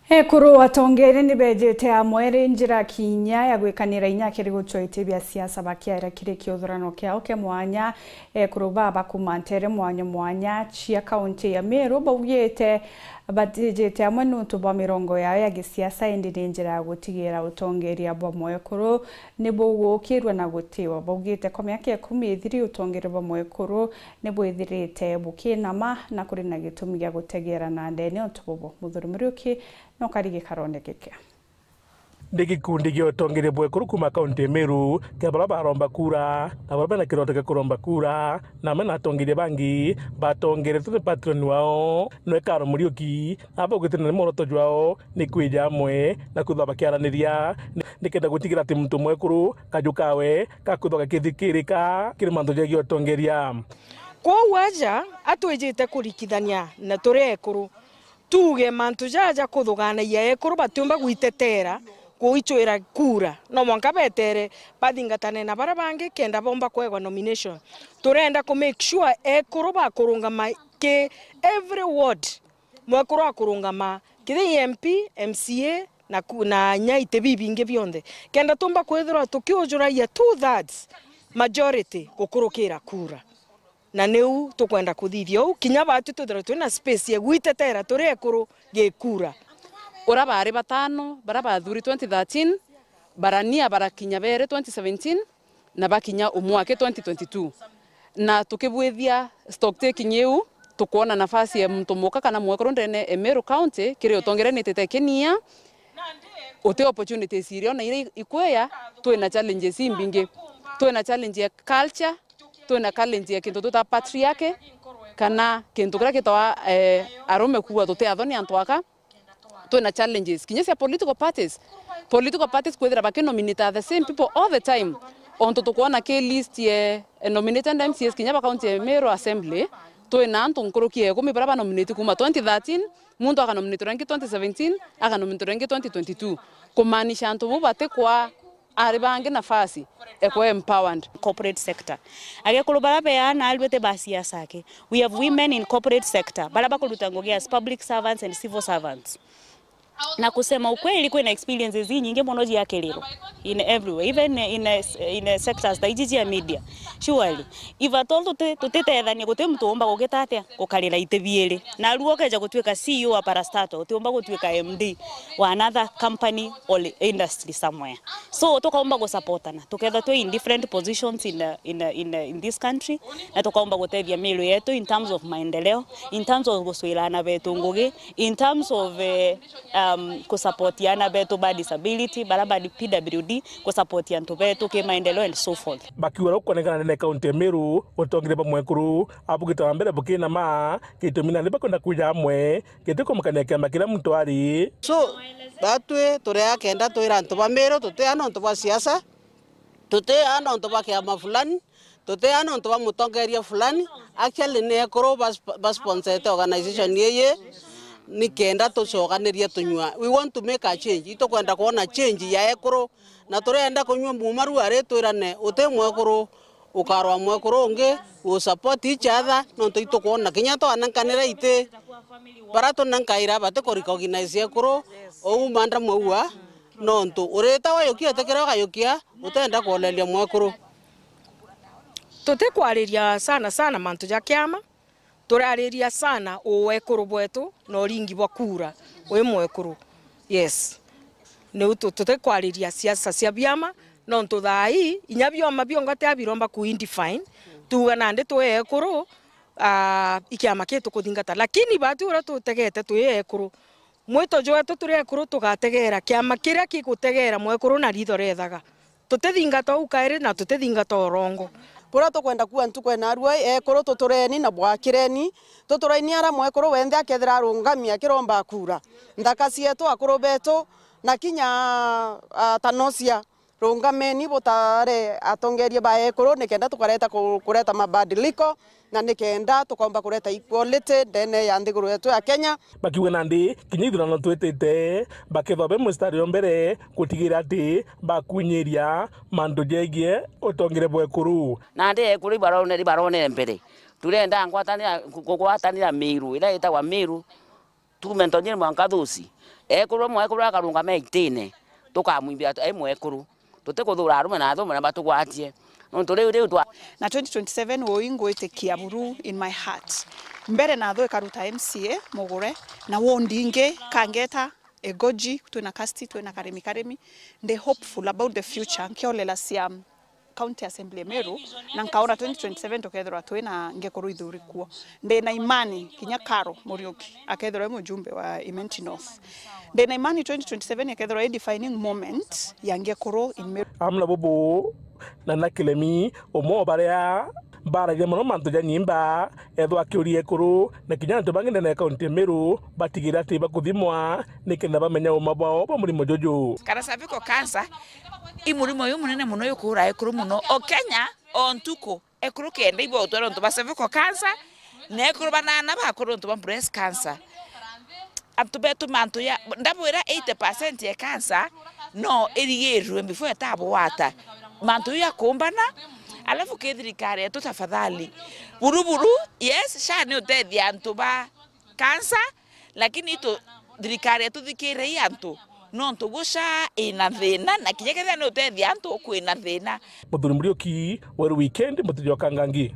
Kuru atongere ni bejete amwere njira kinya ya gwikanira inya kiri gucoite bya siasa bakiara kiri kiuthurano kiao ke mwanya kuru baba kumantere mwanya chia kaunti ya Meru bawiyete batijete amwe nuntu bwa mirongo yao ya gisiasa indi njira ya gutigira utongeria bwa kuru nibo gukirwa na gutiwa bawiyete kwa miaka 10 ithiri utongere bwa kuru nibo ithirite bukinama na kuri na gitumi gya gutegera na ndene utubo muthurumiriuki no karige karone keke Ndikikundi gyo tongere bwe kuru kuma kaunti ya Meru ke baraba romba kura na baraba na kirote ke kuromba kura na mena tongere bangi batongere tu patron wao no ekaro murioki abo gutene moroto jwao ni kwija mwe na kuthaba kiaraniria nikenda gutigira ti muntu mwe kuru kajukawe kakuthoka kithikirika kirimando gyo tongeria ko waja atwejete kurikithania na tore kuru tuge mantu jaja kuthugana ye kuru batumba gwitetera kuichwira kura no mwanka betere bathingatane na barabange kenda bomba kwegwa nomination turenda ku make sure kuru bakurungama ke every ward mwakuru akurungama kire MP MCA na nyaite bibinge bionde kenda tumba kwethira tukiujura ya 2/3 majority gukurukira kura na neu tukwenda kuthithio kinya batu tuthira twina space ya gwitetera turi kuru gekura ora bari batano barabathuri 2013 barania barakinya bere 2017 na bakinya umwake 2022 na tukibwithia stock taking yeu tukuona nafasi ya mtu muka kana mwekoro ndene Meru County kire utongere nitetekenia ote opportunities irio na ire ikweya twina challenges imbinge twina challenge ya culture twina challenge ya kintu tuta patriarchy kana kintu kira kitwa arume kuwa tute athoni antwaka twina challenges kinyesa political parties kwethira bakinominate the same people all the time onto tukuona ke list ye nominated MCs kinya county ya Meru Assembly twina antu nkurukie kumi baraba nominate kuma 2013 muntu akanominate rangi 2017 akanominate rangi 2022 kumaanisha antu bubate kwa aribange nafasi ekwe empowered corporate sector age kulubara beana alwete basia sake we have women in corporate sector baraba kulutangogia as public servants and civil servants na kusema ukweli kuna experiences nyingi monoji yake lero in everywhere even in sectors like ijiji ya media surely if at all tutetethania gute mtu omba gugetatia gukarira itebiere na ruo keja gutweka CEO wa Parastato utomba gutweka MD wa another company or industry somewhere so tukaomba go supportana together to in different positions in this country na tukaomba gutethia Meru yetu in terms of maendeleo in terms of guswirana betu ngugi in terms of kusapotiana betu ba disability baraba di PWD kusapotia ntu betu ke maendeleo and so forth bakiwara kuonekana ne kaunti ya Meru utongire bamwe kuru abugita mbere bukina ma kitumina liba kwenda kuja amwe kitiko mukania kama kila mtu ari so batwe turea kenda twira ntu ba Meru tutea no ntu ba siasa tutea no ntu ba kiama fulani tutea no ntu ba mutongeria fulani actually ne kuru bas sponsor organization yeye nikenda tucoganiria tunywa we want to make a change ito kwenda kuona change ya ekuru na turenda kunywa mumaru are twirane ute mwekuru ukarwa mwekuru unge u support each other no ito kuona kinya to anankanira ite barato nankaira bate ko recognize ekuru o manda mwa no ntu ureta wayokia tekera wayokia utenda kuolelia mwekuru tote kwariria sana mantu ja kiama turariria sana uwekuru bwetu no ringi bwa kura we mwekuru yes ne tutote kwariria siasa cia biama no ntuthai inya bioma biongate abiromba ku indefine tugana nde twekuru ikiama kitu kuthingata lakini batu ura tutegete twekuru mwito jwetu turekuru tugategera kiama kiria kigutegera mwekuru na ritho rethaga tutethingata ukaire na tutethingata orongo kura tukwenda kuwa ntukwena arua ekuru tutureni na bwakireni tuturaini ara mwekuru wende akethira rungamia kiromba kura ndaka cietu akuru betu na kinya tanosia rungameni butare atongerie ba ekuru nikenda tukareta kureta mabadiliko na nikenda tukomba kureta equality ndene ya ndiguru yetu ya Kenya bakiwe nandi kinyithurano twetete bakithobe mustari mbere kutigira ati bakunyiria mandu jegie utongire bwekuru nandi ekuru barone mbere turenda ngwatanira Meru ila itagwa Meru tume ntonyere mwanka thuci ekuru mwekuru akarunga meitine tukamwimbia mwekuru tutikuthura arume na thume na batugwatie riu na 2027 woingwite Kiambu in my heart mbere na tho karuta MCA mugure na wondinge kangeta egoji twina casti twina karemi they hopeful about the future nkiolela siam county assembly Meru na nkaona 2027 tokethora twina ngekuru ithuri kuo ndina imani kinya Karo Muriuki akethora mujumbe wa Imenti North ndina imani 2027 akethora a defining moment ya ngekuru in Meru amna bobo na nakilemi omo barea baragia muno mantu ja nyimba ethwa kiurie kuru na kinya ntu bangine na county Meru batigira ati bakuthimwa nikenda bamenya umabao ba murimo jojo kana cervical cancer imurimo yo munene muno yukura ekuru muno o Kenya ontuko ekuru kende ibo otoro ntu ba cervical cancer na ekuru banana ba kuru ntu ba breast cancer atubetu mantu ya ndabwira 80% ya cancer no eriyeru before tabo wata mantu ya kumbana alafu kethirikari yetu tafadhali buruburu yes shani utethia antu ba cancer lakini ito thirikari yetu thikire antu no ntugusha ina thina na kinyekethia no utethia antu kwina thina Muthuri Muriuki wa weekend muthijoka ngangi.